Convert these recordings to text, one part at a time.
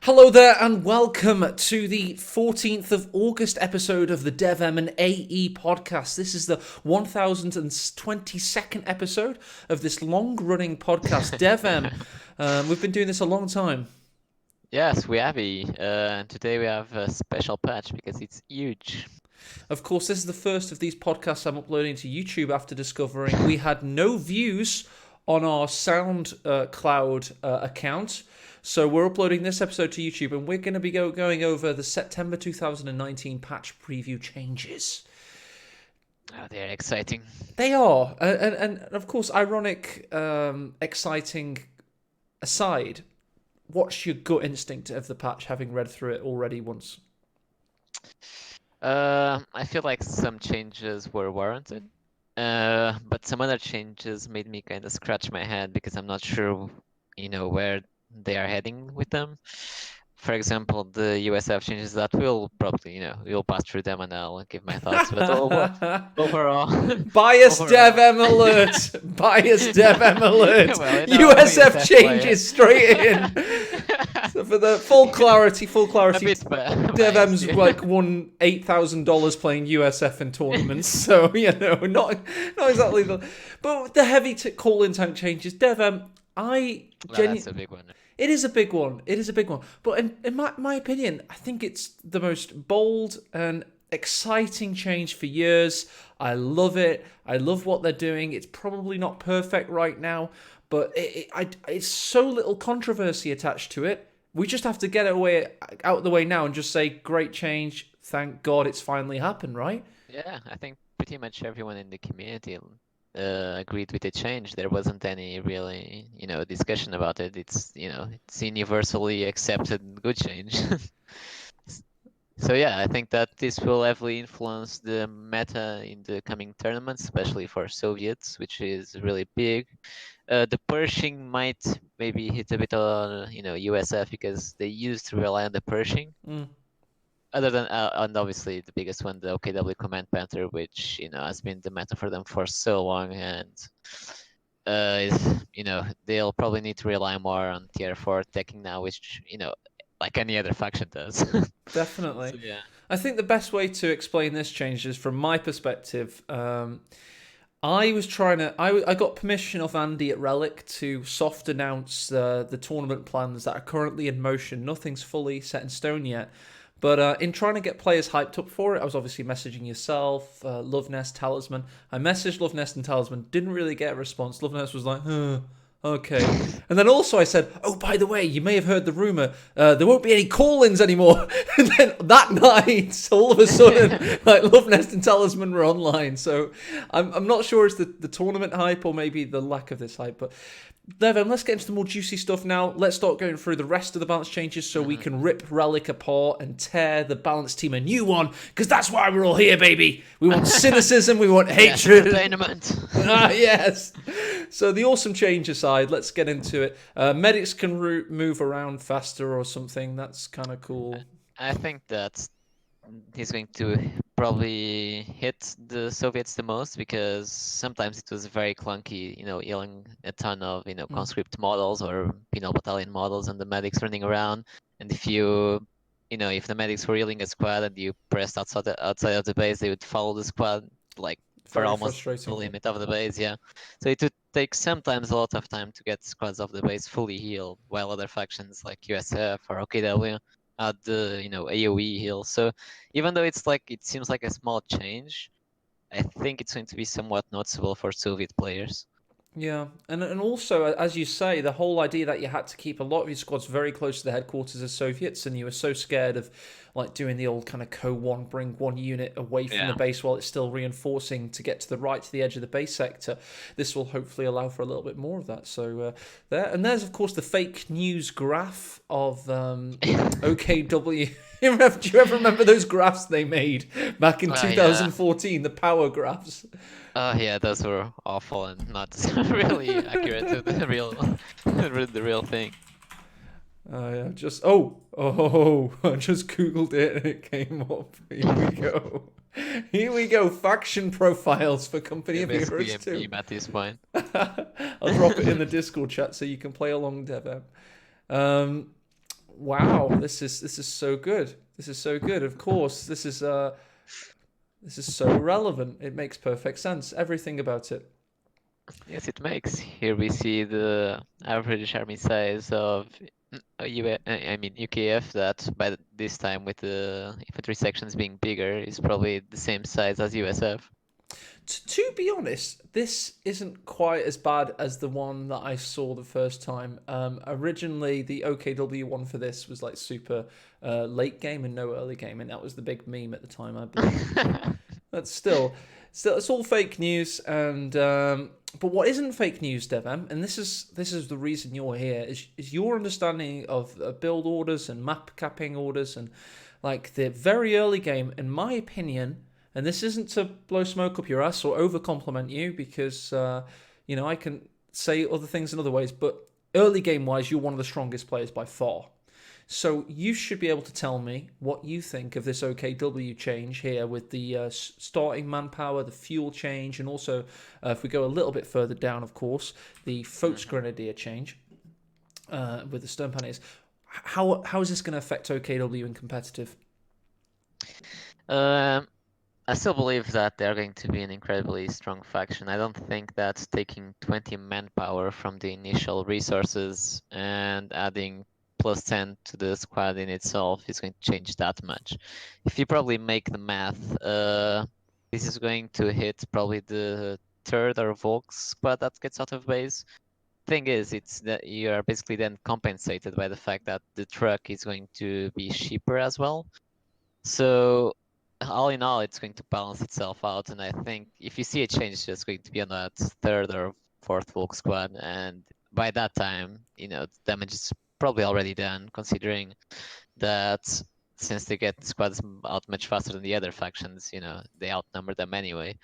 Hello there and welcome to the 14th of August episode of the DevM and AE podcast. This is the 1022nd episode of this long-running podcast, DevM. We've been doing this a long time. Yes, we have and today we have a special patch because it's huge. Of course, this is the first of these podcasts I'm uploading to YouTube after discovering we had no views on our SoundCloud account. So we're uploading this episode to YouTube, and we're going to be going over the September 2019 patch preview changes. Oh, they're exciting. They are, and of course, ironic, exciting aside, what's your gut instinct of the patch, having read through it already once? I feel like some changes were warranted, but some other changes made me kind of scratch my head because I'm not sure, where they are heading with them. For example, the USF changes that we'll probably, we'll pass through them and I'll give my thoughts. But overall, bias DevM alert! Bias DevM alert! Well, USF changes straight in. So for the full clarity, DevM's like won $8,000 playing USF in tournaments. So not exactly but the heavy call-in tank changes. DevM, that's a big one. It is a big one. But in my opinion, I think it's the most bold and exciting change for years. I love it. I love what they're doing. It's probably not perfect right now, but it's so little controversy attached to it. We just have to get it out of the way now and just say, great change. Thank God it's finally happened, right? Yeah, I think pretty much everyone in the community agreed with the change. There wasn't any really, discussion about it. It's universally accepted good change. So yeah, I think that this will heavily influence the meta in the coming tournaments, especially for Soviets, which is really big. The Pershing might maybe hit a bit on, USF because they used to rely on the Pershing. Other than, and obviously the biggest one, the OKW Command Panther, which, has been the meta for them for so long. And, they'll probably need to rely more on tier 4 teching now, which, like any other faction does. Definitely. So, yeah. I think the best way to explain this change is from my perspective. I got permission off Andy at Relic to soft announce the tournament plans that are currently in motion. Nothing's fully set in stone yet. But in trying to get players hyped up for it, I was obviously messaging yourself, Lovenest, Talisman. I messaged Lovenest and Talisman, didn't really get a response. Lovenest was like, okay. And then also I said, oh, by the way, you may have heard the rumor, there won't be any call-ins anymore. And then that night, all of a sudden, like Lovenest and Talisman were online. So I'm not sure it's the tournament hype or maybe the lack of this hype, but DevM, let's get into the more juicy stuff now. Let's start going through the rest of the balance changes so we can rip Relic apart and tear the balance team a new one, because that's why we're all here, baby. We want cynicism, we want hatred. Entertainment. Yes. So the awesome change aside, let's get into it. Medics can move around faster or something. That's kind of cool. I think that he's going to probably hit the Soviets the most because sometimes it was very clunky, healing a ton of, conscript models or penal battalion models and the medics running around. And if if the medics were healing a squad and you pressed outside of the base, they would follow the squad like for almost the limit of the base, yeah. So it would take sometimes a lot of time to get squads of the base fully healed, while other factions like USF or OKW at the AoE heal. So even though it seems like a small change, I think it's going to be somewhat noticeable for Soviet players. Yeah, and also, as you say, the whole idea that you had to keep a lot of your squads very close to the headquarters of Soviets, and you were so scared of like doing the old kind of Co-1, bring one unit away from the base while it's still reinforcing to get to the right to the edge of the base sector. This will hopefully allow for a little bit more of that. So there's of course the fake news graph of OKW. Do you ever remember those graphs they made back in 2014? The power graphs. Yeah, those were awful and not really accurate to the real thing. Yeah, I just googled it and it came up. Here we go. Faction profiles for Company of Heroes 2. Meme at this point. I'll drop it in the Discord chat so you can play along, DevM. Wow, this is so good. This is so good. Of course, this is so relevant. It makes perfect sense. Everything about it. Yes, it makes. Here we see the average army size of I mean UKF, that by this time with the infantry sections being bigger is probably the same size as USF. To be honest, this isn't quite as bad as the one that I saw the first time. Originally, the OKW one for this was like super late game and no early game, and that was the big meme at the time, I believe. But still, it's all fake news. And but what isn't fake news, DevM, and this is the reason you're here, is your understanding of build orders and map capping orders and like the very early game. In my opinion, and this isn't to blow smoke up your ass or over compliment you, because I can say other things in other ways, but early game wise, you're one of the strongest players by far. So you should be able to tell me what you think of this OKW change here with the starting manpower, the fuel change, and also if we go a little bit further down, of course, the Volksgrenadier change with the stern pioneers. How is this going to affect OKW in competitive? Um, I still believe that they're going to be an incredibly strong faction. I don't think that taking 20 manpower from the initial resources and adding plus 10 to the squad in itself is going to change that much. If you probably make the math, this is going to hit probably the third or Volks squad that gets out of base. Thing is, it's that you are basically then compensated by the fact that the truck is going to be cheaper as well. So all in all, it's going to balance itself out. And I think if you see a change, it's just going to be on that third or fourth Volk squad. And by that time, the damage is probably already done, considering that since they get squads out much faster than the other factions, they outnumber them anyway.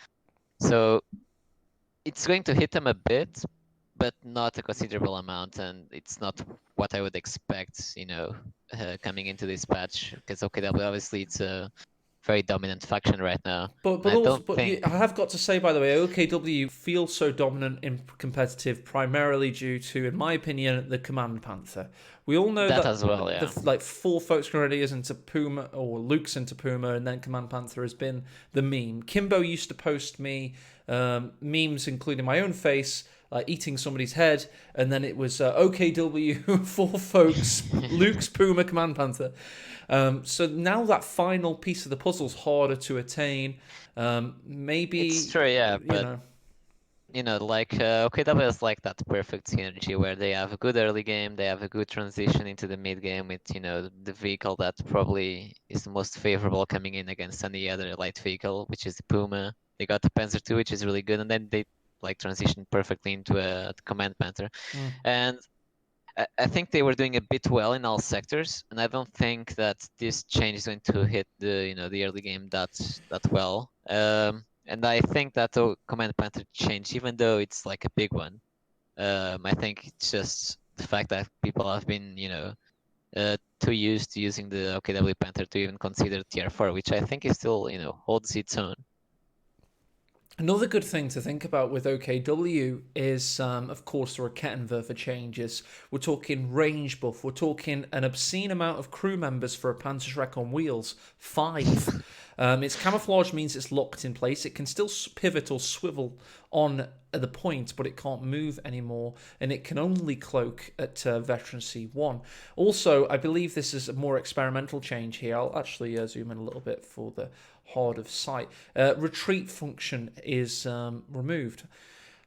So it's going to hit them a bit, but not a considerable amount. And it's not what I would expect, coming into this patch. Because OKW, obviously, it's a very dominant faction right now. But And I also, don't think I have got to say, by the way, OKW feels so dominant in competitive primarily due to, in my opinion, the Command Panther. We all know that that as well, yeah. the like four folks Grenadiers into Puma or Luke's into Puma, and then Command Panther has been the meme. Kimbo used to post me memes, including my own face. Eating somebody's head, and then it was OKW, four folks, Luke's Puma, Command Panther. So now that final piece of the puzzle's harder to attain. Maybe It's true, yeah, you but know. like OKW is like that perfect synergy where they have a good early game, they have a good transition into the mid game with the vehicle that probably is the most favorable coming in against any other light vehicle, which is the Puma. They got the Panzer 2, which is really good, and then they like transition perfectly into a Command Panther. Mm. And I think they were doing a bit well in all sectors, and I don't think that this change is going to hit the early game that well. And I think that the Command Panther change, even though it's like a big one, I think it's just the fact that people have been too used to using the OKW Panther to even consider Tier 4, which I think is still holds its own. Another good thing to think about with OKW is, of course, the Rakettenwerfer changes. We're talking range buff. We're talking an obscene amount of crew members for a Panzerschreck on wheels. 5. Its camouflage means it's locked in place. It can still pivot or swivel on the point, but it can't move anymore, and it can only cloak at Veterancy 1. Also, I believe this is a more experimental change here. I'll actually zoom in a little bit for the hard of sight. Retreat function is removed.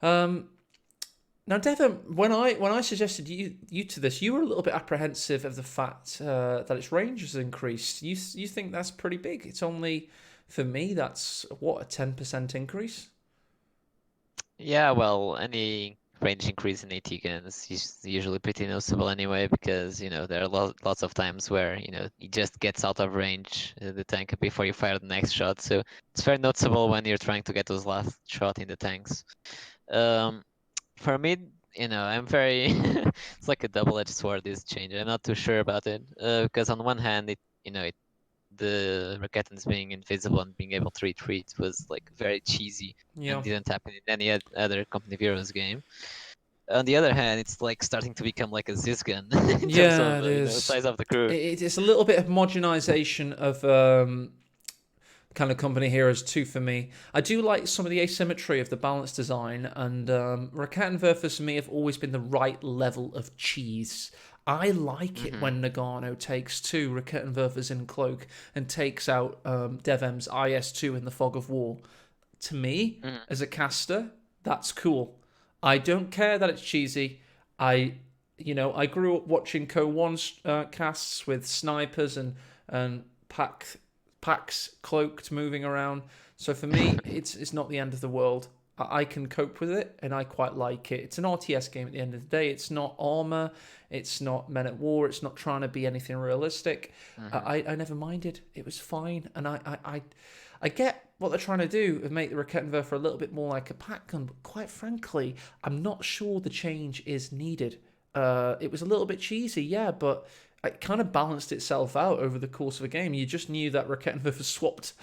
Now, Devon, when I suggested you to this, you were a little bit apprehensive of the fact that its range has increased. You think that's pretty big? It's only, for me, that's what, a 10% increase. Yeah, well, any range increase in AT guns is usually pretty noticeable anyway, because there are lots of times where it just gets out of range, the tank, before you fire the next shot. So it's very noticeable when you're trying to get those last shot in the tanks. For me, I'm very it's like a double-edged sword, this change. I'm not too sure about it, because on one hand, the Raketans being invisible and being able to retreat was like very cheesy and Yeah. didn't happen in any other Company of Heroes game. on the other hand, it's like starting to become like a Zis gun in terms Yeah, of it is. size of the crew. It's a little bit of homogenization of kind of company heroes too for me. I do like some of the asymmetry of the balance design, and Rakettenwerfers for me have always been the right level of cheese. I like it when Nagano takes two Rakettenwerfers in Cloak and takes out DevM's IS-2 in the Fog of War. To me, as a caster, that's cool. I don't care that it's cheesy. I grew up watching CoH2 casts with snipers and packs cloaked moving around. So for me, it's not the end of the world. I can cope with it, and I quite like it. It's an RTS game at the end of the day. It's not armor. It's not Men at War. It's not trying to be anything realistic. I never minded. It was fine, and I get what they're trying to do and make the Rakettenwerfer a little bit more like a pack gun, but quite frankly, I'm not sure the change is needed. It was a little bit cheesy, yeah, but it kind of balanced itself out over the course of a game. You just knew that Rakettenwerfer swapped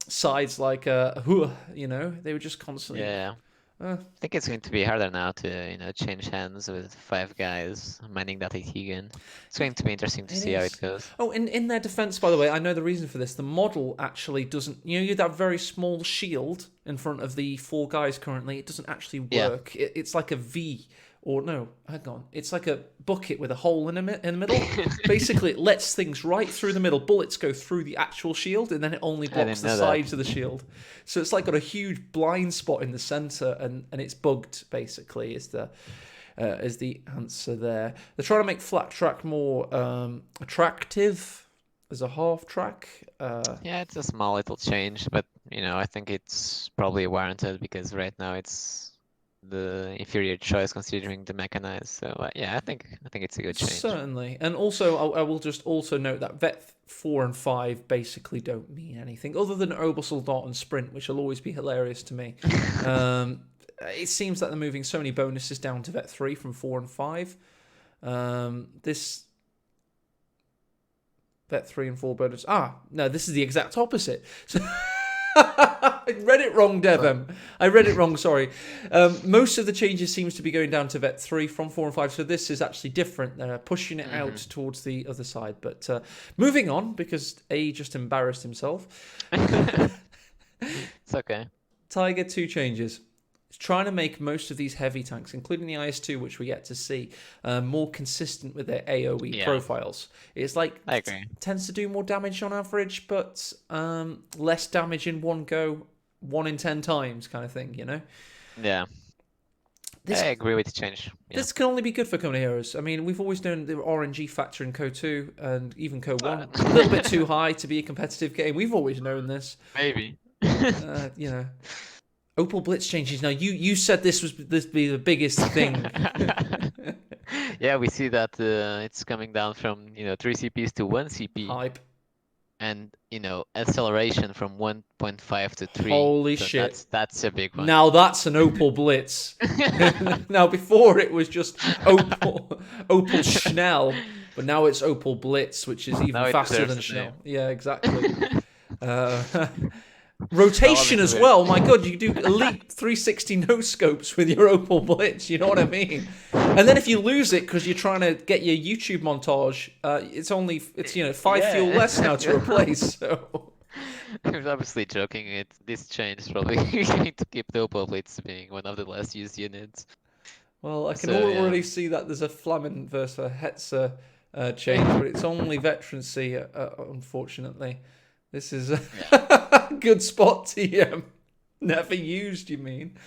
sides like they were just constantly. Yeah. I think it's going to be harder now to change hands with 5 guys mining that AT gun. It's going to be interesting to see how it goes. Oh, in their defense, by the way, I know the reason for this. The model actually doesn't. You have that very small shield in front of the 4 guys currently. It doesn't actually work. Yeah. It's like a V. Or no, hang on. It's like a bucket with a hole in the middle. Basically, it lets things right through the middle. Bullets go through the actual shield, and then it only blocks the sides of the shield. So it's like got a huge blind spot in the center, and it's bugged. Basically, is the answer there. They're trying to make flat track more attractive as a half track. Yeah, it's a small little change, but I think it's probably warranted because right now it's the inferior choice considering the mechanized. So yeah, I think it's a good change. Certainly, and also I will just also note that Vet 4 and 5 basically don't mean anything other than Obersoldat and Sprint, which will always be hilarious to me. It seems that they're moving so many bonuses down to Vet 3 from 4 and 5. This Vet 3 and 4 bonus. No, this is the exact opposite. So I read it wrong, DevM. I read it wrong, sorry. Most of the changes seems to be going down to Vet 3 from 4 and 5, so this is actually different. They're pushing it out towards the other side. But moving on, because A just embarrassed himself. It's okay. Tiger 2 changes. It's trying to make most of these heavy tanks, including the IS-2, which we get to see, more consistent with their AoE profiles. It's like I agree. Tends to do more damage on average, but less damage in one go, 1 in 10 times kind of thing, Yeah. I agree with the change. Yeah. This can only be good for company heroes. I mean, we've always known the RNG factor in CoH2 and even CoH1 a little bit too high to be a competitive game. We've always known this. Maybe. Opal Blitz changes. Now, you said this be the biggest thing. Yeah, we see that it's coming down from 3 CPs to 1 CP. Hype. And acceleration from 1.5 to 3. Holy shit! That's a big one. Now that's an Opal Blitz. Now before it was just Opal Schnell, but now it's Opal Blitz, which is even faster than Schnell. Yeah, exactly. Rotation as well. My God, you do elite 360 no scopes with your Opal Blitz. You know what I mean? And then if you lose it because you're trying to get your YouTube montage, it's 5 fuel less now to replace. So I was obviously joking. This change is probably going to keep the Opal Blitz being one of the less used units. Well, I can already see that there's a Flammen versus a Hetzer change, but it's only veterancy, unfortunately. This is a good spot, TM. Never used, you mean?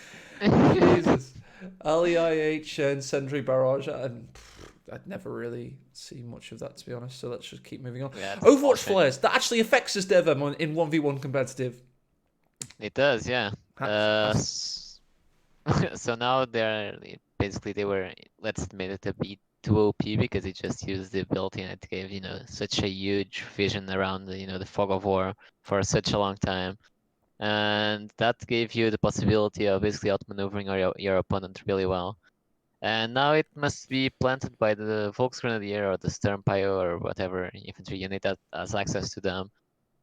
Jesus. Ali IH and Sentry Barrage. I'd never really see much of that, to be honest. So let's just keep moving on. Yeah, Overwatch Flares. That actually affects us, DevM, in 1v1 competitive. It does, yeah. So now they were, let's admit it, a bit too OP because it just used the ability and it gave such a huge vision around the fog of war for such a long time, and that gave you the possibility of basically outmaneuvering your opponent really well. And now it must be planted by the Volksgrenadier or the Sturmpio or whatever infantry unit that has access to them.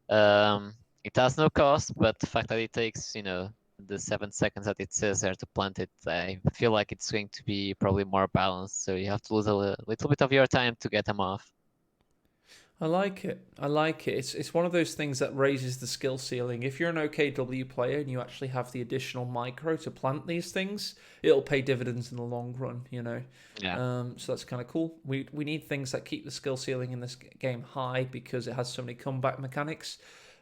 It has no cost, but the fact that it takes the 7 seconds that it says there to plant it, I feel like it's going to be probably more balanced. So you have to lose a little bit of your time to get them off. I like it. I like it. It's one of those things that raises the skill ceiling. If you're an OKW player and you actually have the additional micro to plant these things, it'll pay dividends in the long run, you know. Yeah. So that's kind of cool. We need things that keep the skill ceiling in this game high because it has so many comeback mechanics.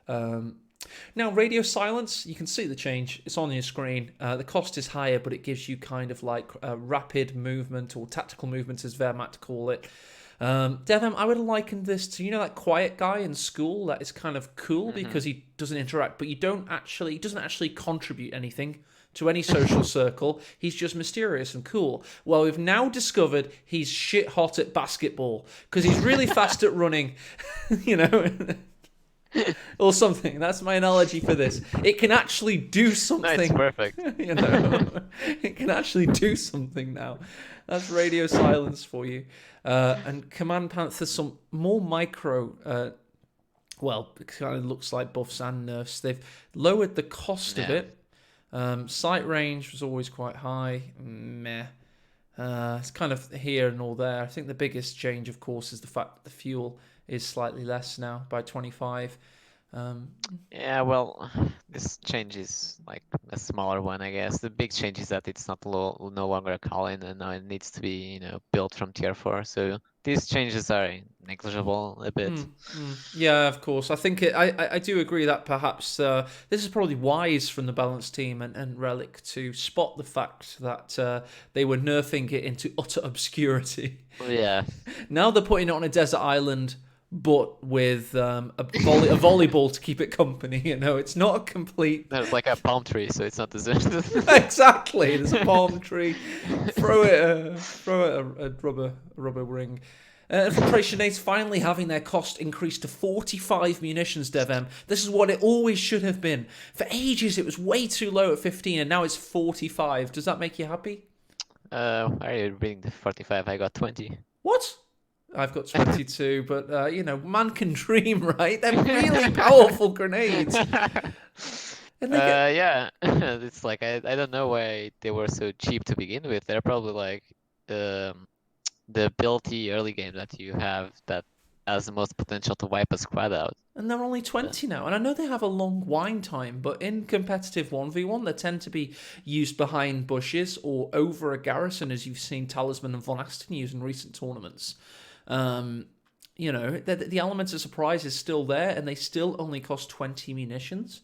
Now, radio silence, you can see the change. It's on your screen. The cost is higher, but it gives you kind of like rapid movement or tactical movement, as Wehrmacht call it. DevM, I would liken this to, you know, that quiet guy in school that is kind of cool because he doesn't interact, but he doesn't actually contribute anything to any social circle. He's just mysterious and cool. Well, we've now discovered he's shit hot at basketball because he's really fast at running, you know, or something. That's my analogy for this. It can actually do something. That's perfect. You know, it can actually do something now. That's radio silence for you. And Command Panther, some more micro, well, it kind of looks like buffs and nerfs. They've lowered the cost of it. Sight range was always quite high. Meh. It's kind of here and all there. I think the biggest change, of course, is the fact that the fuel is slightly less now by 25. Yeah, well, this change is like a smaller one, I guess. The big change is that it's not no longer a call-in, and now it needs to be, built from tier 4. So these changes are negligible a bit. Yeah, of course. I think I do agree that perhaps this is probably wise from the balance team and Relic to spot the fact that they were nerfing it into utter obscurity. Yeah. Now they're putting it on a desert island, but with a volleyball to keep it company. You know, it's not a complete. There's like a palm tree, so it's not deserted. Exactly. There's a palm tree. Throw it a rubber ring. Infiltration nades finally having their cost increased to 45 munitions, DevM. This is what it always should have been. For ages, it was way too low at 15, and now it's 45. Does that make you happy? Why are you reading the 45? I got 20. What? I've got 22, but, man can dream, right? They're really powerful grenades. Yeah, it's like, I don't know why they were so cheap to begin with. They're probably like the ability early game that you have that has the most potential to wipe a squad out. And they're only 20 now. And I know they have a long wind time, but in competitive 1v1, they tend to be used behind bushes or over a garrison, as you've seen Talisman and Von Asten use in recent tournaments. The element of surprise is still there, and they still only cost 20 munitions.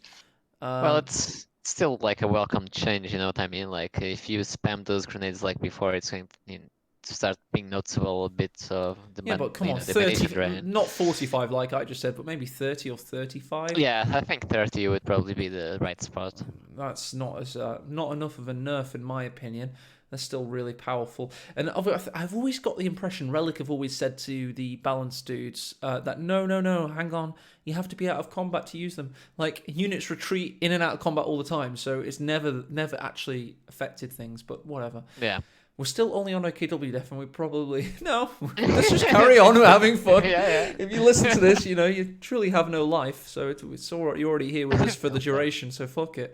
Well, it's still like a welcome change, you know what I mean? Like, if you spam those grenades like before, it's going to start being noticeable a bit of the but come on, 30, not 45 like I just said, but maybe 30 or 35. Yeah, I think 30 would probably be the right spot. That's not enough of a nerf in my opinion. They're still really powerful. And I've always got the impression Relic have always said to the balance dudes that no, hang on. You have to be out of combat to use them. Like, units retreat in and out of combat all the time, so it's never actually affected things, but whatever. Yeah. We're still only on OKW Def, and we probably... No, let's just carry on. We're having fun. Yeah. If you listen to this, you truly have no life, so it's all right. You're already here with us for the duration, so fuck it.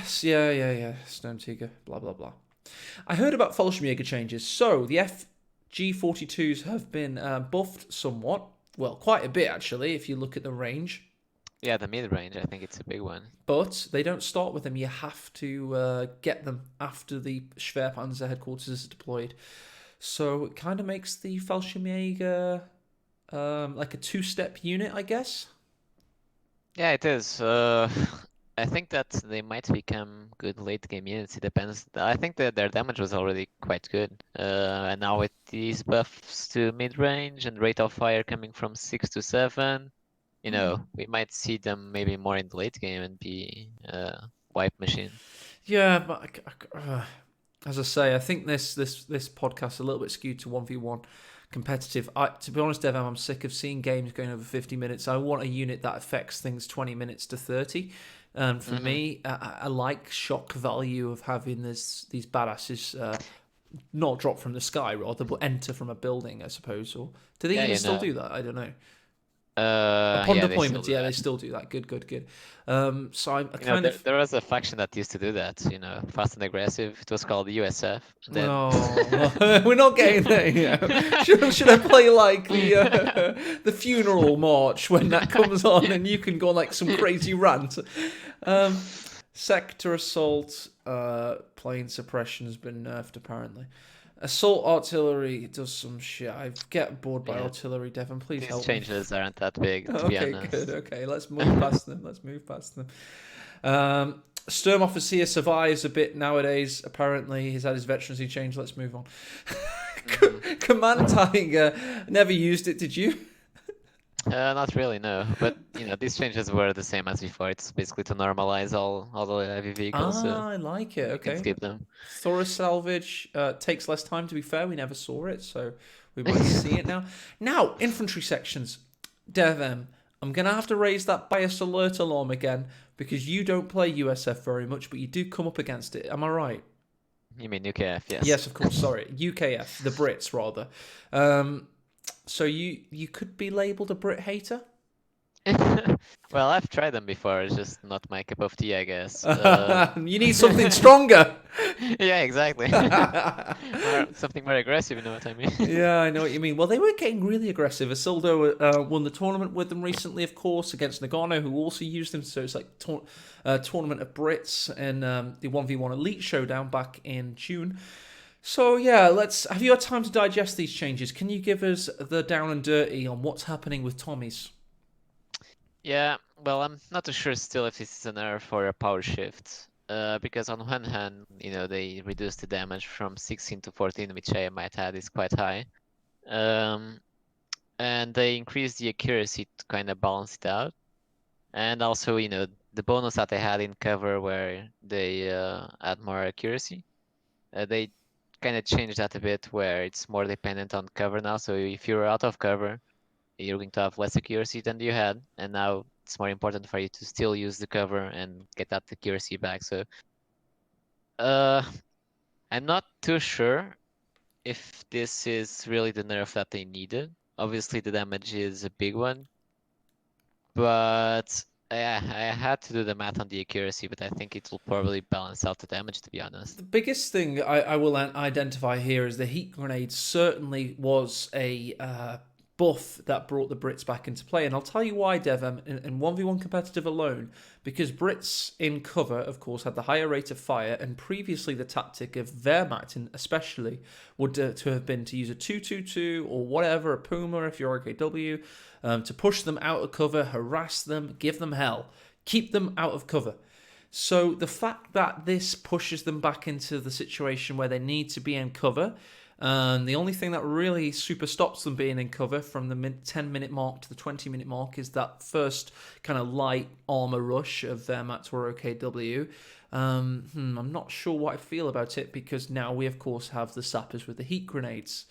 Stone Tiger, blah, blah, blah. I heard about Fallschirmjäger changes. So, the FG-42s have been buffed somewhat. Well, quite a bit, actually, if you look at the range. Yeah, the mid-range, I think it's a big one. But they don't start with them. You have to get them after the Schwerpanzer headquarters is deployed. So, it kind of makes the Fallschirmjäger like a two-step unit, I guess. Yeah, it is. I think that they might become good late game units. It depends. I think that their damage was already quite good. And now with these buffs to mid range and rate of fire coming from 6 to 7, we might see them maybe more in the late game and be wipe machine. Yeah, but as I say, I think this podcast is a little bit skewed to 1v1 competitive. To be honest, Dev, I'm sick of seeing games going over 50 minutes. I want a unit that affects things 20 minutes to 30. And for me, I like shock value of having these badasses not drop from the sky, rather, but enter from a building, I suppose. Or do they even still do that? I don't know. Upon Yeah, they still deployment, do yeah, they that. still do that. Good, good, good. So I'm a You know, kind of. there was a faction that used to do that, fast and aggressive. It was called USF. Then Oh, we're not getting there yet. Should I play like the funeral march when that comes on, and you can go on like some crazy rant? Um, Sector assault, plane suppression has been nerfed apparently. Assault artillery does some shit. I get bored by yeah, artillery. Devon, please these help me. changes aren't that big, to be Okay, good. honest. Okay, let's move past them. Let's move past them. Sturm Officer survives a bit nowadays. Apparently, he's had his veterancy changed. Let's move on. Hmm. Command Tiger. Never used it, did you? Not really, no. But these changes were the same as before. It's basically to normalize all the heavy vehicles, so Ah, I like it. you can Okay. skip them. Thorough salvage takes less time. To be fair, we never saw it, so we might see it now. Now, infantry sections. DevM. I'm gonna have to raise that bias alert alarm again because you don't play USF very much, but you do come up against it. Am I right? You mean UKF, yes. Yes, of course. Sorry, UKF, the Brits rather. Um, so you could be labelled a Brit hater. Well, I've tried them before. It's just not my cup of tea, I guess. You need something stronger. Yeah, exactly. Something more aggressive, you know what I mean? Yeah, I know what you mean. Well, they were getting really aggressive. Isildo won the tournament with them recently, of course, against Nagano, who also used them. So it's like tournament of Brits and the 1v1 Elite Showdown back in June. So yeah, have you had time to digest these changes? Can you give us the down and dirty on what's happening with Tommies? Yeah, well, I'm not too sure still if this is an error for a power shift. Because on one hand, they reduced the damage from 16 to 14, which I might add is quite high. And they increased the accuracy to kind of balance it out. And also, the bonus that they had in cover where they add more accuracy. They kind of changed that a bit where it's more dependent on cover now. So if you're out of cover, you're going to have less accuracy than you had, and now it's more important for you to still use the cover and get that accuracy back. So, uh, I'm not too sure if this is really the nerf that they needed. Obviously, the damage is a big one, but yeah, I had to do the math on the accuracy, but I think it will probably balance out the damage, to be honest. The biggest thing I will identify here is the heat grenade certainly was a buff that brought the Brits back into play. And I'll tell you why, Devem, in 1v1 competitive alone, because Brits in cover, of course, had the higher rate of fire, and previously the tactic of Wehrmacht especially would to have been to use a 2-2-2 or whatever, a Puma if you're RKW, to push them out of cover, harass them, give them hell, keep them out of cover. So the fact that this pushes them back into the situation where they need to be in cover, and the only thing that really super stops them being in cover from the 10-minute mark to the 20-minute mark is that first kind of light armor rush of Wehrmacht or OKW. I'm not sure what I feel about it because now we, of course, have the sappers with the heat grenades.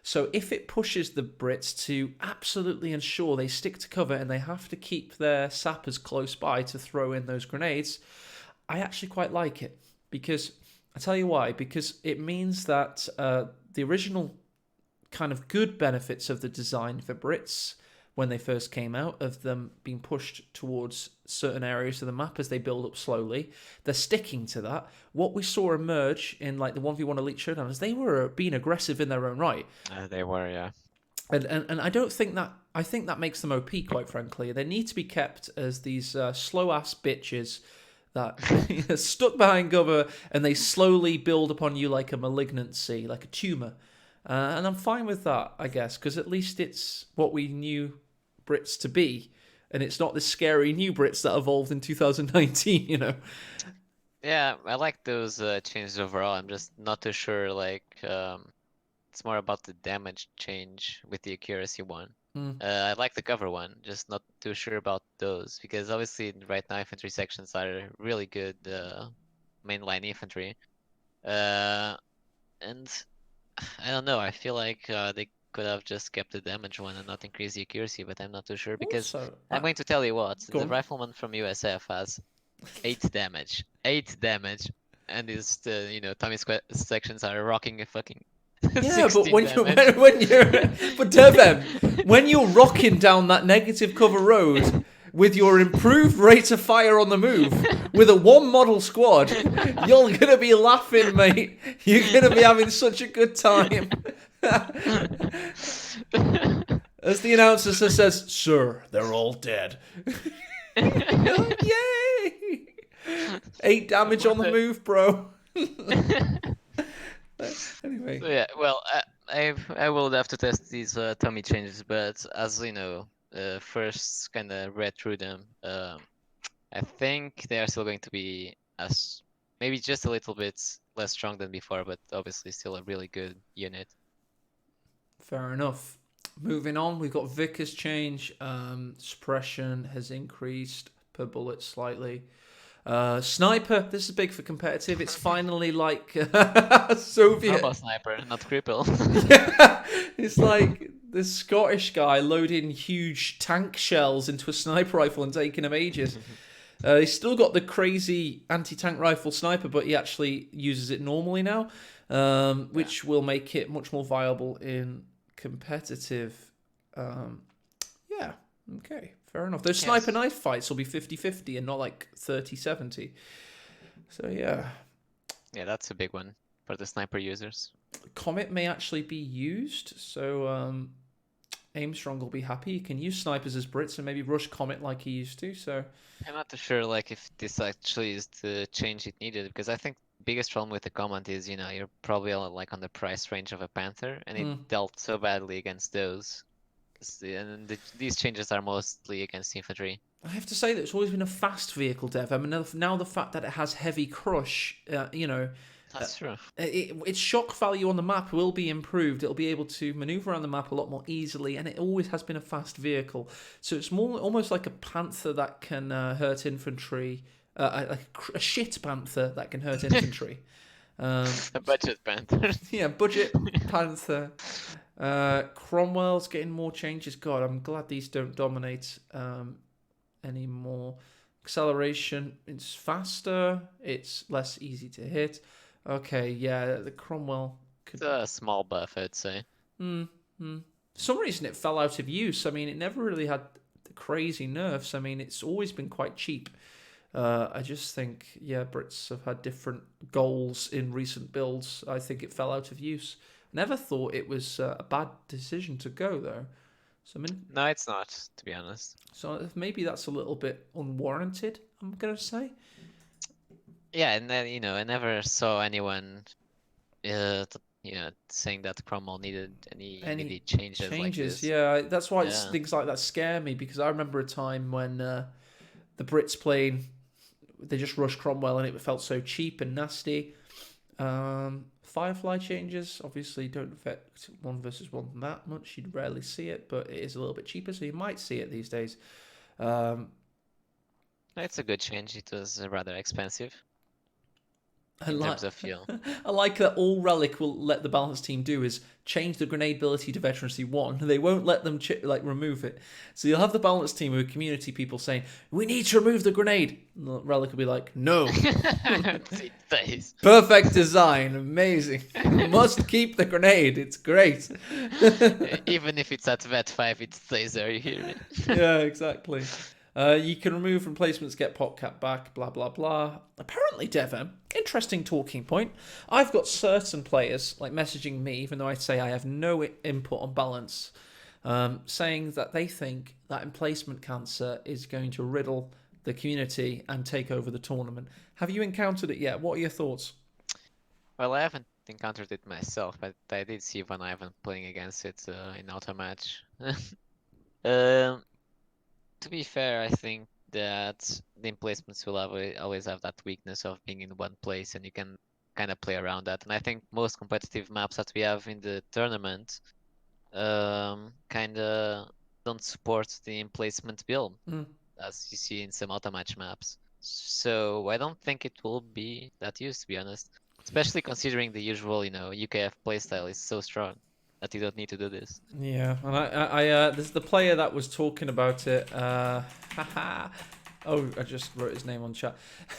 So if it pushes the Brits to absolutely ensure they stick to cover and they have to keep their sappers close by to throw in those grenades, I actually quite like it. Because, I tell you why, because it means that the original kind of good benefits of the design for Brits when they first came out, of them being pushed towards certain areas of the map as they build up slowly, they're sticking to that. What we saw emerge in like the 1v1 Elite Showdown is they were being aggressive in their own right. They were, yeah. And I don't think that, I think that makes them OP, quite frankly. They need to be kept as these slow-ass bitches that stuck behind cover and they slowly build upon you like a malignancy, like a tumour. And I'm fine with that, I guess, because at least it's what we knew Brits to be, and it's not the scary new Brits that evolved in 2019, Yeah, I like those changes overall. I'm just not too sure, like, it's more about the damage change with the accuracy one. I like the cover one, just not too sure about those, because obviously right now infantry sections are really good mainline infantry. And I don't know, I feel like they could have just kept the damage one and not increase the accuracy, but I'm not too sure, because Also, I'm going to tell you what, go the on. rifleman from USF has 8 damage. 8 damage. And his, Tommy's sections are rocking a fucking Yeah, but 16 when damage. when you're but DevM, when you're rocking down that negative cover road with your improved rate of fire on the move with a one model squad, you're gonna be laughing, mate. You're gonna be having such a good time. As the announcer says, "Sir, they're all dead." You're like, yay! 8 damage on the move, bro. Anyway. So yeah, well, I will have to test these tummy changes, but as you know, first kind of read through them, I think they are still going to be as maybe just a little bit less strong than before, but obviously still a really good unit. Fair enough. Moving on, we've got Vickers change. Suppression has increased per bullet slightly. Sniper, this is big for competitive. It's finally like Soviet. Normal sniper, not cripple. Yeah, it's like this Scottish guy loading huge tank shells into a sniper rifle and taking him ages. He's still got the crazy anti-tank rifle sniper, but he actually uses it normally now, which will make it much more viable in competitive. Yeah, okay, fair enough. Those sniper knife fights will be 50-50 and not like 30-70. So yeah. Yeah, that's a big one for the sniper users. Comet may actually be used, so Aimstrong will be happy. He can use snipers as Brits and maybe rush Comet like he used to. So I'm not too sure like if this actually is the change it needed, because I think the biggest problem with the command is, you know, you're probably like on the price range of a Panther, and it dealt so badly against those. And these changes are mostly against infantry. I have to say that it's always been a fast vehicle, Dev. I mean, now the fact that it has heavy crush, you know, That's true. its shock value on the map will be improved. It'll be able to maneuver around the map a lot more easily, and it always has been a fast vehicle. So it's more almost like a Panther that can hurt infantry, like a shit Panther that can hurt infantry. A budget Panther. Yeah, budget Panther. Cromwell's getting more changes. God, I'm glad these don't dominate anymore. Acceleration, it's faster. It's less easy to hit. Okay, yeah, the Cromwell could... It's a small buff, I'd say. For some reason it fell out of use. I mean, it never really had the crazy nerfs. I mean, it's always been quite cheap. I just think, yeah, Brits have had different goals in recent builds. I think it fell out of use. Never thought it was a bad decision to go, though. So, I mean, no, it's not, to be honest. So maybe that's a little bit unwarranted, I'm going to say. Yeah, and then, you know, I never saw anyone, you know, saying that Cromwell needed any changes like this. Yeah, that's why things like that scare me, because I remember a time when the Brits playing, they just rushed Cromwell and it felt so cheap and nasty. Firefly changes obviously don't affect 1 versus 1 that much. You'd rarely see it, but it is a little bit cheaper, so you might see it these days. It's a good change. It was rather expensive. In terms of fuel. I like that all Relic will let the balance team do is change the grenade ability to veterancy 1. They won't let them remove it. So you'll have the balance team with community people saying, "We need to remove the grenade." And Relic will be like, "No." Perfect design, amazing. Must keep the grenade. It's great. Even if it's at vet 5, it stays there. You hear me? Yeah, exactly. You can remove replacements, get PopCap back, blah, blah, blah. Apparently, DevM, interesting talking point. I've got certain players like messaging me, even though I say I have no input on balance, saying that they think that emplacement cancer is going to riddle the community and take over the tournament. Have you encountered it yet? What are your thoughts? Well, I haven't encountered it myself, but I did see Van Ivan playing against it in auto match. To be fair, I think that the emplacements will always have that weakness of being in one place, and you can kind of play around that. And I think most competitive maps that we have in the tournament kind of don't support the emplacement build, as you see in some auto match maps. So I don't think it will be that used, to be honest. Especially considering the usual, you know, UKF playstyle is so strong that you don't need to do this. Yeah, and I there's the player that was talking about it. Oh, I just wrote his name on chat.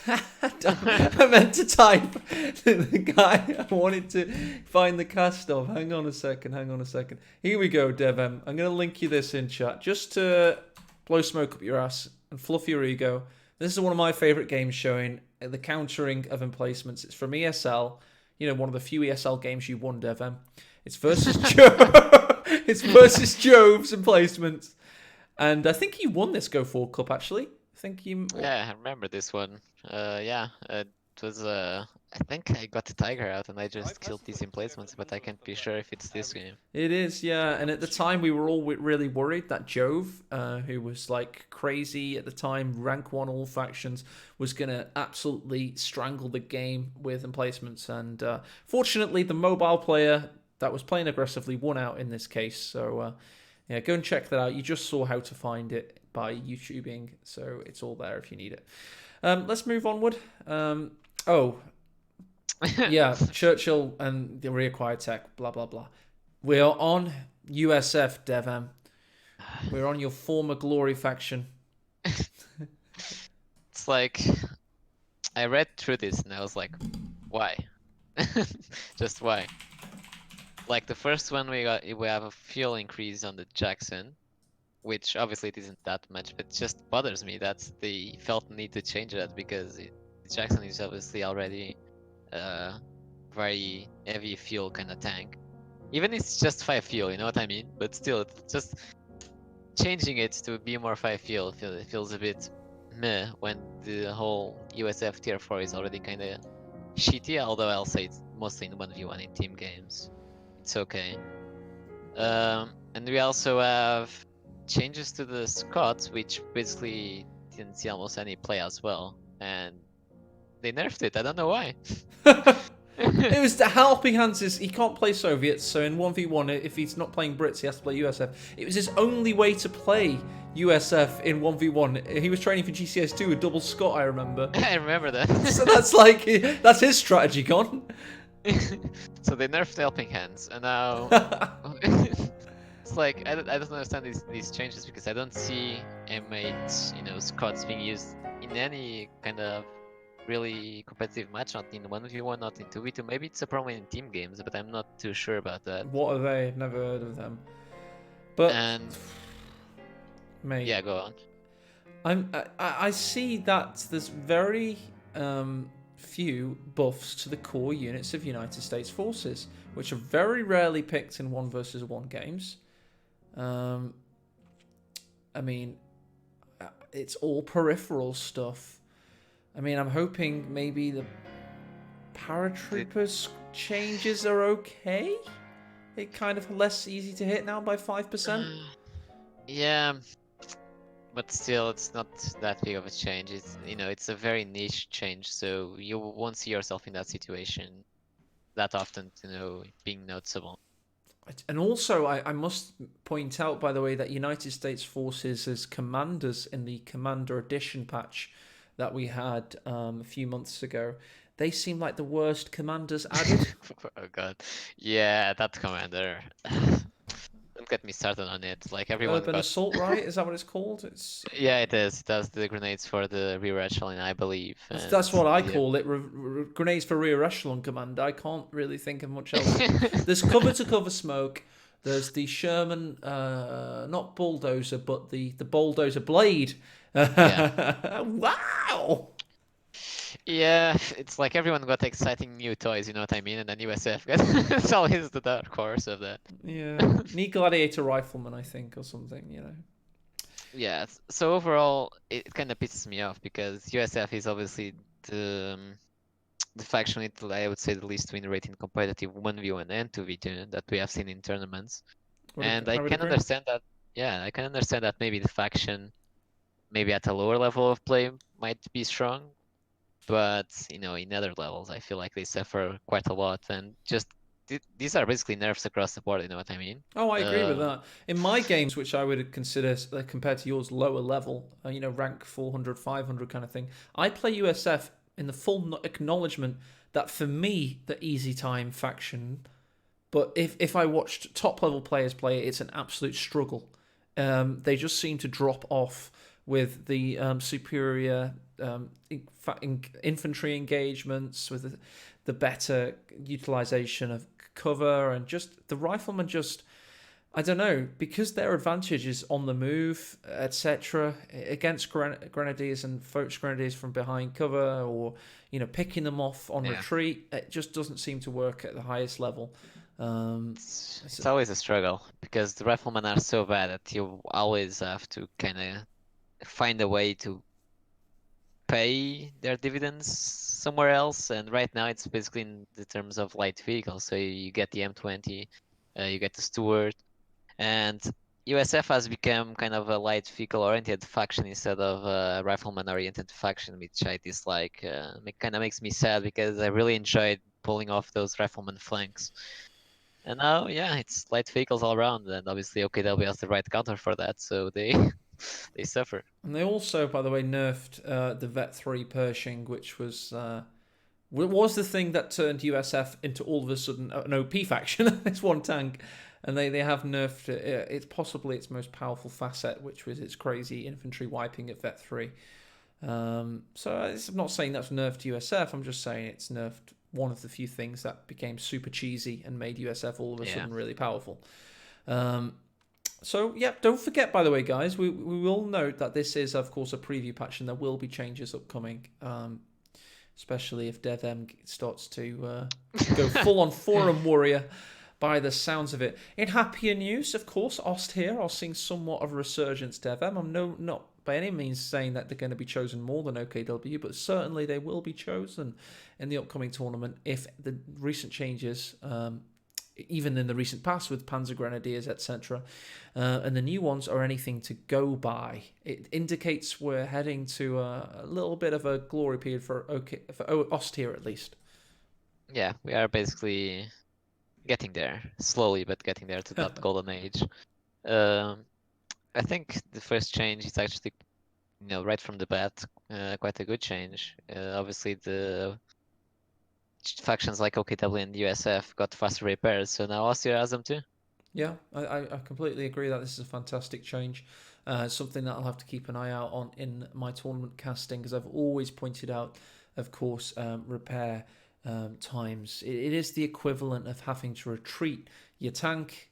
I meant to type the guy I wanted to find the cast of. Hang on a second. Here we go, DevM. I'm going to link you this in chat just to blow smoke up your ass and fluff your ego. This is one of my favourite games showing the countering of emplacements. It's from ESL. You know, one of the few ESL games you won, DevM. It's versus It's versus Jove's emplacements. And I think you won this Go Forward Cup, actually. I think you... Yeah, I remember this one. Yeah, it was, I think I got the Tiger out and I just killed these emplacements, but I can't be sure if it's this game. It is, yeah. And at the time, we were all really worried that Jove, who was like crazy at the time, rank 1 all factions, was going to absolutely strangle the game with emplacements. And fortunately, the mobile player that was playing aggressively won out in this case. So, yeah, go and check that out. You just saw how to find it by YouTubing, so it's all there if you need it. Let's move onward. Yeah, Churchill and the reacquired tech, blah, blah, blah. We are on USF, DevM. We're on your former glory faction. It's like, I read through this and I was like, why? Just why? Like the first one we have a fuel increase on the Jackson, which obviously it isn't that much, but it just bothers me that they felt the need to change that because the Jackson is obviously already very heavy fuel kind of tank. Even if it's just 5 fuel, you know what I mean? But still, it's just changing it to be more 5 fuel it feels a bit meh when the whole USF tier 4 is already kind of shitty, although I'll say it's mostly in 1v1 in team games. It's okay. And we also have changes to the Scots, which basically didn't see almost any play as well. And they nerfed it. I don't know why. It was the helping hands. He can't play Soviets, so in 1v1, if he's not playing Brits, he has to play USF. It was his only way to play USF in 1v1. He was training for GCS2 with double Scott, I remember. I remember that. So that's his strategy gone. So they nerfed the helping hands, and now it's like I don't understand these changes because I don't see M8, Scots being used in any kind of really competitive match, not in 1v1, not in 2v2. Maybe it's a problem in team games, but I'm not too sure about that. What are they? I've never heard of them. But mate, yeah, go on. I see that there's very few buffs to the core units of United States forces, which are very rarely picked in 1 versus 1 games. I mean, it's all peripheral stuff. I mean, I'm hoping maybe the paratroopers changes are okay. They're kind of less easy to hit now by 5%. Yeah, but still, it's not that big of a change. It's a very niche change, so you won't see yourself in that situation that often, being noticeable. And also, I must point out, by the way, that United States Forces as commanders in the Commander Edition patch that we had a few months ago, they seem like the worst commanders added. Oh god, yeah, that commander. Don't get me started on it. Like everyone Urban Assault, right? Is that what it's called? It's yeah, it is. It does the grenades for the rear echelon, I believe. That's what I call it. Grenades for rear echelon command. I can't really think of much else. There's cover to cover smoke. There's the Sherman, not bulldozer, but the bulldozer blade. Yeah. Wow. Yeah, it's like everyone got exciting new toys, you know what I mean? And then USF it's always the dark horse of that. Yeah. Need Gladiator Rifleman, I think, or something, Yeah, so overall, it kind of pisses me off because USF is obviously the faction with, I would say, the least win rate in competitive 1v1 and 2v2 that we have seen in tournaments. And I can understand that, I can understand that maybe the faction, maybe at a lower level of play, might be strong. But, in other levels, I feel like they suffer quite a lot. And just, these are basically nerfs across the board, you know what I mean? Oh, I agree with that. In my games, which I would consider, compared to yours, lower level, rank 400, 500 kind of thing, I play USF in the full acknowledgement that for me, the easy time faction, but if I watched top level players play it, it's an absolute struggle. They just seem to drop off with the superior infantry engagements, with the better utilization of cover, and just the riflemen just, I don't know, because their advantage is on the move, etc., against grenadiers and Folks grenadiers from behind cover, or picking them off on retreat. It just doesn't seem to work at the highest level. It's always a struggle because the riflemen are so bad that you always have to kind of find a way to pay their dividends somewhere else. And right now it's basically in the terms of light vehicles. So you get the M20, you get the Stuart, and USF has become kind of a light vehicle-oriented faction instead of a rifleman-oriented faction, which I dislike. It kind of makes me sad because I really enjoyed pulling off those rifleman flanks. And now, yeah, it's light vehicles all around, and obviously OKW has the right counter for that, so they they suffer. And they also, by the way, nerfed the Vet 3 Pershing, which was the thing that turned USF into all of a sudden an OP faction. It's one tank, and they have nerfed it. It's possibly its most powerful facet, which was its crazy infantry wiping at Vet 3. So I'm not saying that's nerfed USF. I'm just saying it's nerfed one of the few things that became super cheesy and made USF all of a sudden really powerful. So, yeah, don't forget, by the way, guys, we will note that this is, of course, a preview patch, and there will be changes upcoming, especially if DevM starts to go full-on forum warrior by the sounds of it. In happier news, of course, Ost here are seeing somewhat of a resurgence DevM. I'm not by any means saying that they're going to be chosen more than OKW, but certainly they will be chosen in the upcoming tournament if the recent changes, even in the recent past with Panzer Grenadiers, etc., and the new ones are anything to go by. It indicates we're heading to a little bit of a glory period for Ost here, at least. Yeah, we are basically getting there, slowly, but getting there to that golden age. I think the first change is actually, right from the bat, quite a good change. Obviously, the factions like OKW and USF got faster repairs, so now Austria has them too. Yeah, I completely agree that this is a fantastic change. Something that I'll have to keep an eye out on in my tournament casting, because I've always pointed out, of course, repair times. It is the equivalent of having to retreat your tank.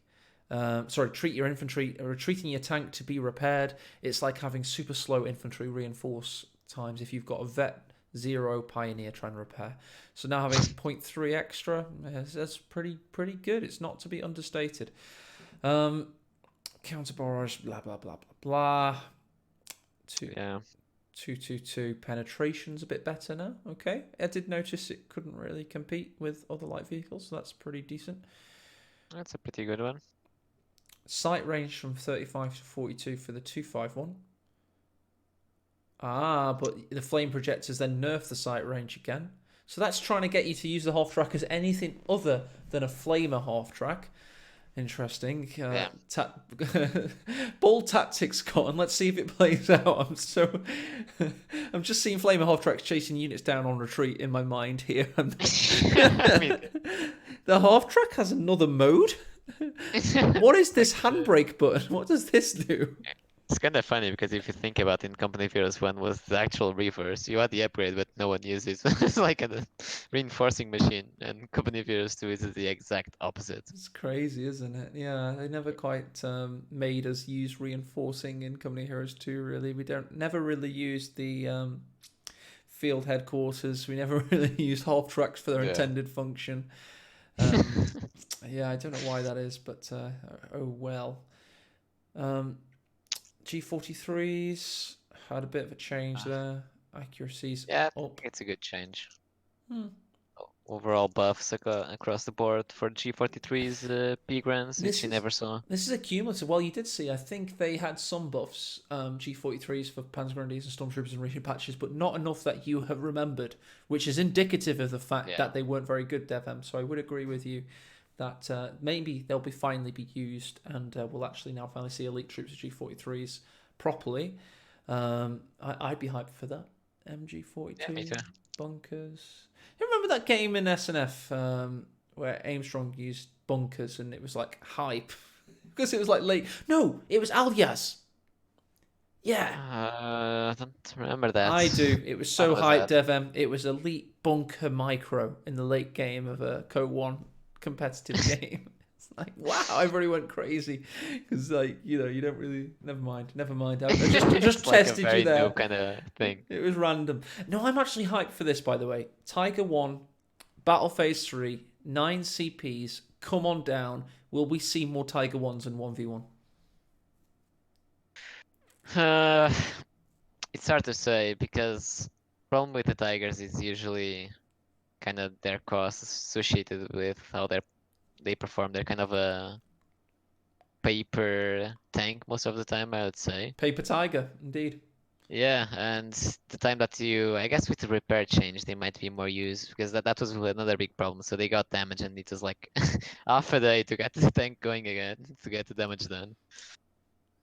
Retreat your infantry, retreating your tank to be repaired. It's like having super slow infantry reinforce times if you've got a Vet 0 Pioneer trying to repair. So now having 0.3 extra, that's pretty good. It's not to be understated. Counter barrage, blah blah blah blah blah. 222 penetration's a bit better now. Okay, I did notice it couldn't really compete with other light vehicles, so that's pretty decent. That's a pretty good one. Sight range from 35 to 42 for the 251. But the flame projectors then nerf the sight range again. So that's trying to get you to use the half track as anything other than a flamer half track. Interesting. Bold tactics, Scott, and let's see if it plays out. I'm just seeing flamer half tracks chasing units down on retreat in my mind here. The half track has another mode. What is this handbrake button? What does this do? It's kind of funny because if you think about it, in Company Heroes 1 was the actual reverse. You had the upgrade, but no one used it. It's like a reinforcing machine. And Company Heroes 2 is the exact opposite. It's crazy, isn't it? Yeah, they never quite made us use reinforcing in Company Heroes 2, really. We never really used the field headquarters. We never really used half tracks for their intended function. Yeah, I don't know why that is, but oh well. G43s had a bit of a change there. Accuracies up. It's a good change. Overall buffs across the board for G43's P grants, which you never saw. This is a cumulative. Well, you did see, I think they had some buffs, G43s for Panzer Grenadiers and Stormtroopers in recent patches, but not enough that you have remembered, which is indicative of the fact that they weren't very good DevM. So I would agree with you that maybe they'll finally be used, and we'll actually now finally see elite troops of G43s properly. I'd be hyped for that. MG42 bunkers. You remember that game in SNF where Armstrong used bunkers and it was like hype because it was like late? No, it was Alyaz. Yeah, I don't remember that. I do. It was When so was hyped, that? DevM. It was elite bunker micro in the late game of a Co-1 competitive game. It's like, wow, everybody went crazy because, like, you don't really. Never mind. I just It's like a tested you very there. noob kind of thing. It was random. No, I'm actually hyped for this, by the way. Tiger 1, Battle Phase 3, 9 CPs. Come on down. Will we see more Tiger 1s in 1v1? Uh, it's hard to say because problem with the Tigers is usually kind of their costs associated with how they perform. They're kind of a paper tank most of the time, I would say. Paper Tiger, indeed. Yeah, and the time that I guess with the repair change, they might be more used because that was another big problem. So they got damage, and it was like half a day to get the tank going again to get the damage done.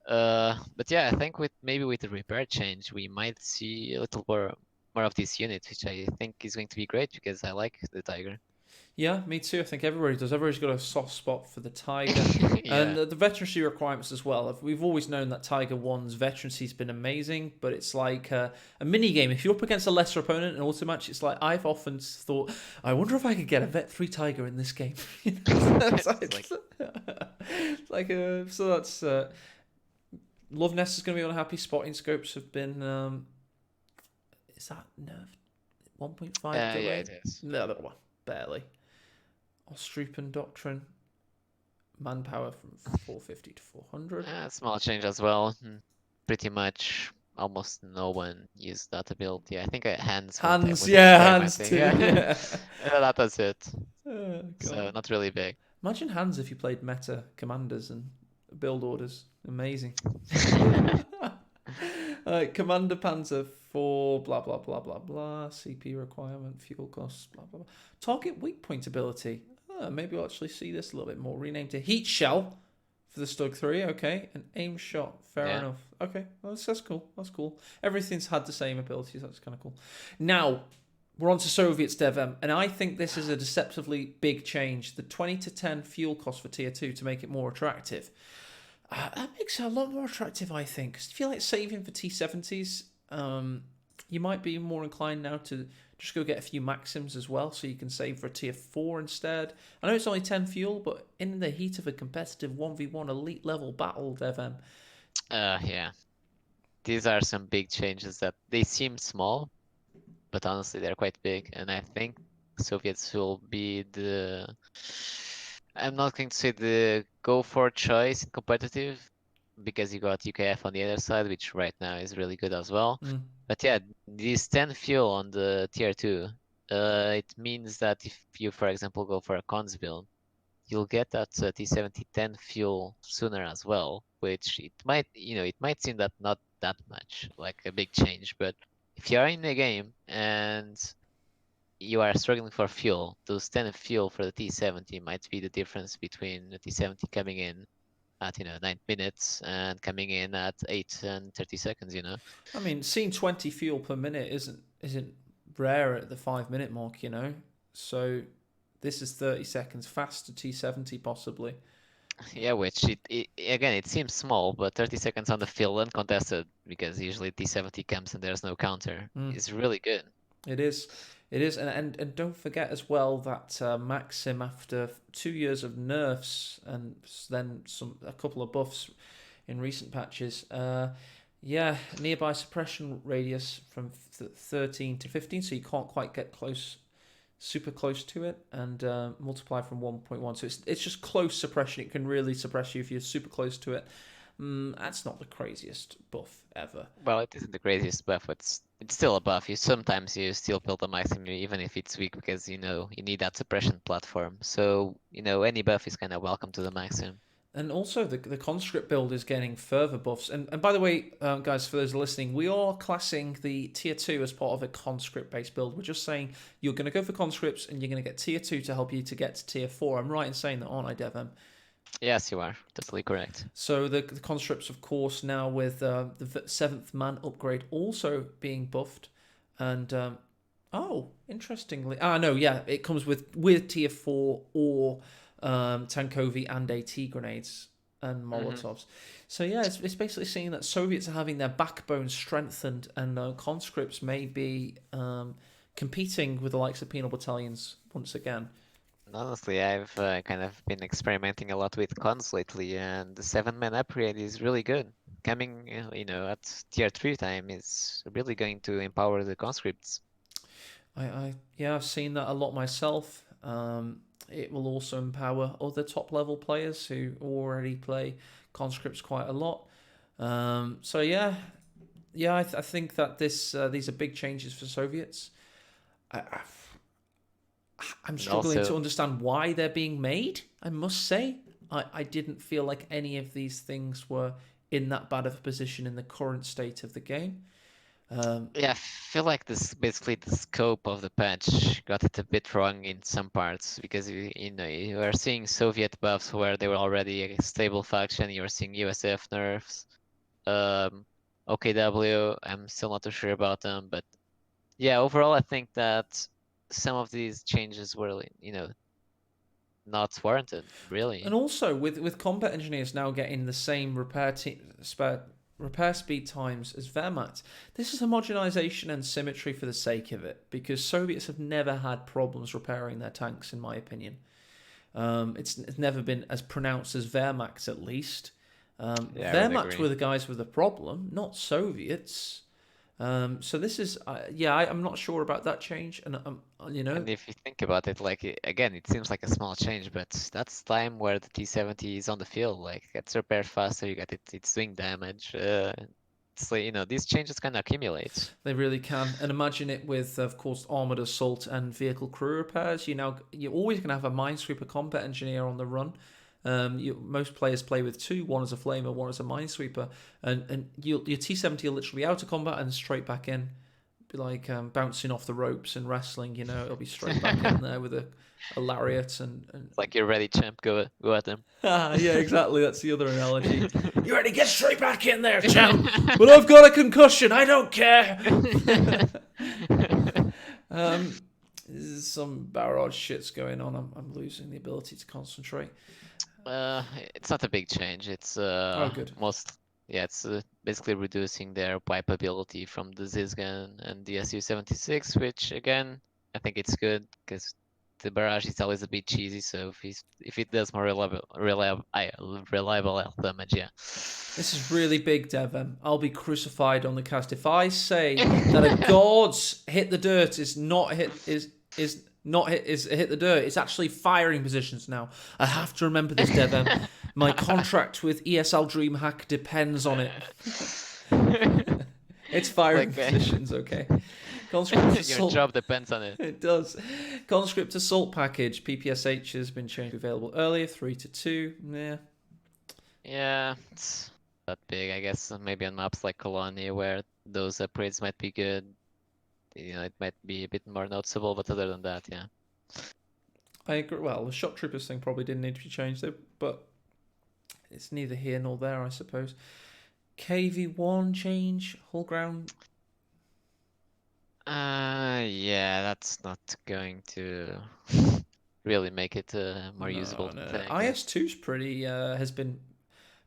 But yeah, I think maybe with the repair change, we might see a little more of this unit, which I think is going to be great because I like the Tiger. Yeah, me too. I think everybody does. Everybody's got a soft spot for the Tiger. And Yeah. the veterancy requirements as well. We've always known that Tiger 1's veterancy's been amazing, but it's like a mini game. If you're up against a lesser opponent in auto match, it's like I've often thought, I wonder if I could get a Vet 3 Tiger in this game. It's It's like so that's Love Nest is going to be unhappy. Spotting scopes have been is that nerfed? 1.5 yeah, delay? it is. No, barely. Austrupen Doctrine, manpower from 450 to 400. Small change as well. Pretty much almost no one used that ability. I think Hands Hands, was in the yeah, frame, I hands think. too, Yeah. yeah. That was it. Oh, So God. not really big. Imagine hands if you played meta commanders and build orders. Amazing. Commander Panzer for blah blah blah blah blah. CP requirement, fuel costs, blah blah blah. Target weak point ability. Maybe we'll actually see this a little bit more. Renamed to Heat Shell for the Stug 3. Okay, an aim shot. Fair Yeah. enough. Okay, well, that's cool. That's cool. Everything's had the same abilities. That's kind of cool. Now we're on to Soviets DevM, and I think this is a deceptively big change. The 20 to 10 fuel cost for Tier 2 to make it more attractive. That makes it a lot more attractive, I think. Because if you like saving for T70s, you might be more inclined now to just go get a few Maxims as well, so you can save for a Tier 4 instead. I know it's only 10 fuel, but in the heat of a competitive 1v1 elite level battle, DevM. Yeah. These are some big changes that they seem small, but honestly they're quite big. And I think Soviets will be I'm not going to say the go for choice in competitive because you got UKF on the other side, which right now is really good as well. Mm. But yeah, these 10 fuel on the tier 2, it means that if you, for example, go for a cons build, you'll get that T70 10 fuel sooner as well, which it might seem that not that much, like a big change, but if you are in the game and you are struggling for fuel, those 10 fuel for the T70 might be the difference between the T70 coming in at 9 minutes and coming in at 8 and 30 seconds. I mean, seeing 20 fuel per minute isn't rare at the 5 minute mark, So this is 30 seconds faster T70 possibly. Yeah, which again, it seems small, but 30 seconds on the field uncontested because usually T70 comes and there's no counter is really good. It is. And don't forget as well that Maxim, after 2 years of nerfs and then a couple of buffs in recent patches, nearby suppression radius from 13 to 15, so you can't quite get super close to it, and multiply from 1.1. So it's just close suppression. It can really suppress you if you're super close to it. That's not the craziest buff ever. Well, it isn't the craziest buff, but it's still a buff. Sometimes you still build a maximum even if it's weak because you need that suppression platform. So any buff is kind of welcome to the maximum. And also the Conscript build is getting further buffs. And by the way, guys, for those listening, we are classing the Tier 2 as part of a Conscript-based build. We're just saying you're going to go for Conscripts and you're going to get Tier 2 to help you to get to Tier 4. I'm right in saying that, aren't I, DevM? Yes, you are. Totally correct. So the Conscripts, of course, now with the 7th man upgrade also being buffed. And, interestingly... no, yeah, it comes with Tier 4 or... Tankovi and AT grenades. and Hmm. Molotovs. So yeah, it's basically saying that Soviets are having their backbone strengthened, and conscripts may be competing with the likes of penal battalions once again. Honestly, I've kind of been experimenting a lot with cons lately, and the 7-man upgrade is really good. Coming, at tier 3 time is really going to empower the conscripts. Yeah, I've seen that a lot myself. It will also empower other top level players who already play conscripts quite a lot. So yeah, I think that these are big changes for Soviets. I'm And struggling to also, understand why they're being made, I must say. I didn't feel like any of these things were in that bad of a position in the current state of the game. Um, yeah, I feel like this basically the scope of the patch got it a bit wrong in some parts because you are seeing Soviet buffs where they were already a stable faction. You're seeing USF nerfs, um, OKW. I'm still not too sure about them, but yeah, overall, I think that some of these changes were, not warranted, and really. also with combat engineers now getting the same repair speed times as Wehrmacht, this is homogenization and symmetry for the sake of it, because Soviets have never had problems repairing their tanks, in my opinion. It's never been as pronounced as Wehrmacht, at least. Yeah, I really Wehrmacht were agree. the guys with the problem, not Soviets. So this is, I'm not sure about that change, and you know, And if you think about it, like again, it seems like a small change, but that's time where the T-70 is on the field. Like it's repaired faster, you get it's doing damage. It's like, these changes kind of accumulate. they really can. And imagine it with, of course, armored assault and vehicle crew repairs. You're always going to have a minesweeper combat engineer on the run. Most players play with two: one as a flamer, one as a minesweeper, and your T-70 will literally be out of combat and straight back in. Be like bouncing off the ropes and wrestling. It'll be straight back in there with a lariat and It's like you're ready, champ. Go at them. yeah, exactly. That's the other analogy. You ready? Get straight back in there, champ. But I've got a concussion. I don't care. um, There's some barrage shits going on. I'm losing the ability to concentrate. Uh, it's not a big change. It's Oh, good. yeah, it's basically reducing their wipeability from the Zizgan and the Su-76, which again, I think it's good because the barrage is always a bit cheesy. So if it does more reliable health damage, yeah. This is really big, DevM. I'll be crucified on the cast if I say that a god's hit the dirt is not hit the dirt. It's actually firing positions now. I have to remember this, DevM. My contract with ESL DreamHack depends on it. It's firing Like positions, okay. Conscript your assault. job depends on it. It does. Conscript assault package PPSH has been changed available earlier, 3 to 2. Yeah. Yeah, it's not big. I guess maybe on maps like Colony where those upgrades might be good. It might be a bit more noticeable, but other than that, yeah. I agree. Well, the shock troopers thing probably didn't need to be changed, though, but it's neither here nor there, I suppose. KV1 change, hull ground. Yeah, that's not going to really make it more usable No, than no. tank. IS2's has been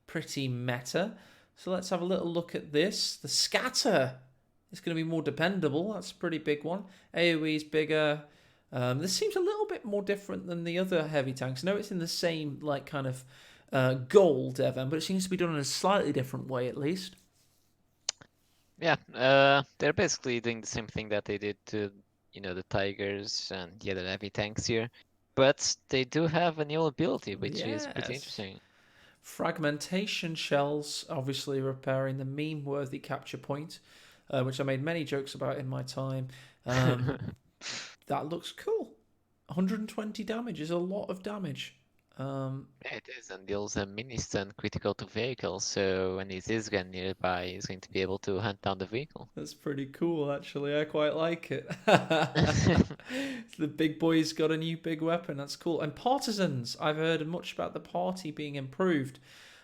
pretty meta. So let's have a little look at this. The scatter is going to be more dependable. That's a pretty big one. AoE is bigger. This seems a little bit more different than the other heavy tanks. No, it's in the same kind of goal, Devon, but it seems to be done in a slightly different way at least. Yeah, they're basically doing the same thing that they did to, the Tigers and the other heavy tanks here. But they do have a new ability, which is pretty Yes. interesting. Fragmentation shells, obviously repairing the meme-worthy capture point, which I made many jokes about in my time. That looks cool. 120 damage is a lot of damage. Yeah, it is, and deals a mini stun critical to vehicles, so when his is gun nearby, he's going to be able to hunt down the vehicle. That's pretty cool, actually. I quite like it. The big boy's got a new big weapon. That's cool. And partisans, I've heard much about the party being improved.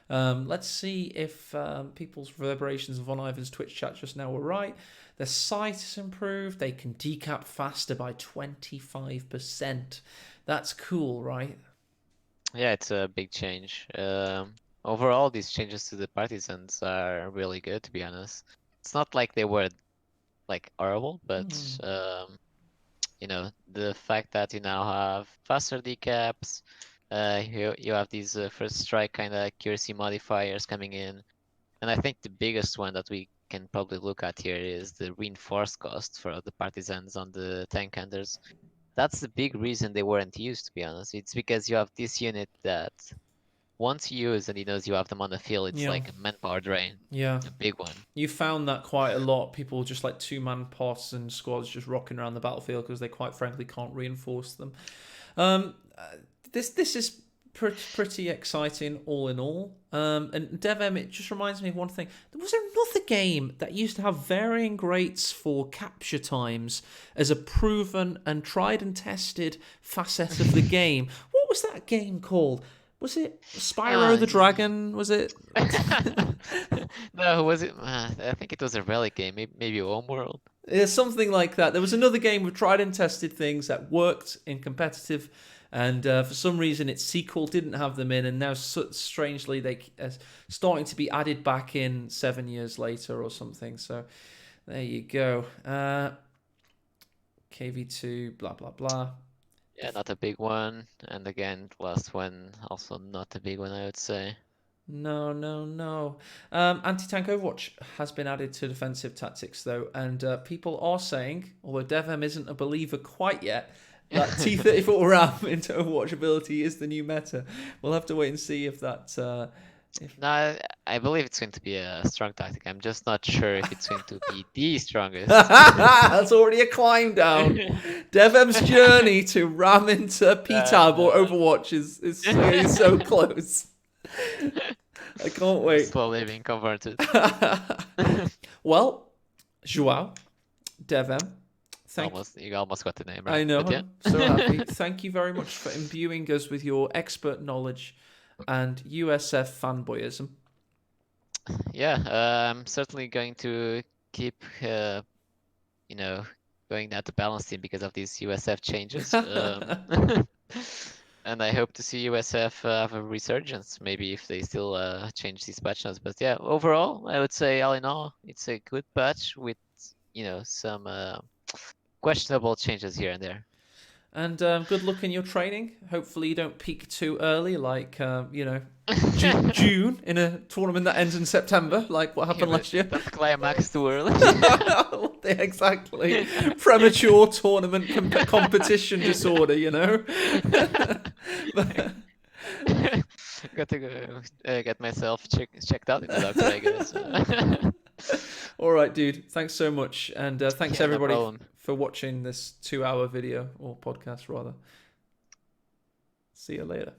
Let's see if people's reverberations of Von Ivan's Twitch chat just now were right. Their sight is improved. They can decap faster by 25%. That's cool, right? Yeah, it's a big change. overall, these changes to the partisans are really good, to be honest. It's not like they were like horrible, but the fact that you now have faster decaps, you have these first strike kind of accuracy modifiers coming in, and I think the biggest one that we can probably look at here is the reinforced cost for the partisans on the tank hunters. That's the big reason they weren't used, to be honest. It's because you have this unit that once used and he knows you have them on the field, it's like a manpower drain. Yeah. A big one. You found that quite a lot. People just like 2-man posts and squads just rocking around the battlefield because they quite frankly can't reinforce them. This is pretty exciting all in all. And DevM, it just reminds me of one thing. There was another game that used to have varying rates for capture times as a proven and tried and tested facet of the game. What was that game called? Was it Spyro the Dragon? Was it? No, was it? I think it was a relic game. Maybe Homeworld. Yeah, something like that. There was another game with tried and tested things that worked in competitive, and for some reason its sequel didn't have them in, and now strangely they are starting to be added back in 7 years later or something. So there you go. KV2, blah blah blah. Yeah, not a big one. And again, last one, also not a big one, I would say. No. Anti-tank Overwatch has been added to defensive tactics, though, and people are saying, although DevM isn't a believer quite yet, that T34 RAM into Overwatch ability is the new meta. We'll have to wait and see if that... No, I believe it's going to be a strong tactic. I'm just not sure if it's going to be the strongest. That's already a climb down. DevM's journey to ram into PTAB or Overwatch is so close. I can't wait. Slowly being converted. Well, Joao, DevM, you almost got the name right. I know. Yeah. I'm so happy. Thank you very much for imbuing us with your expert knowledge and USF fanboyism. Yeah, I'm certainly going to keep, going down to balance team because of these USF changes. And I hope to see USF have a resurgence, maybe if they still change these patch notes. But yeah, overall, I would say all in all, it's a good patch with, some questionable changes here and there. And good luck in your training. Hopefully you don't peak too early, like, June in a tournament that ends in September, like what happened last year. Don't climax too early. Exactly. Premature tournament competition disorder, Got to go get myself checked out in the doctor, I guess. All right, dude. Thanks so much. And thanks everybody for watching this 2-hour video or podcast, rather. See you later.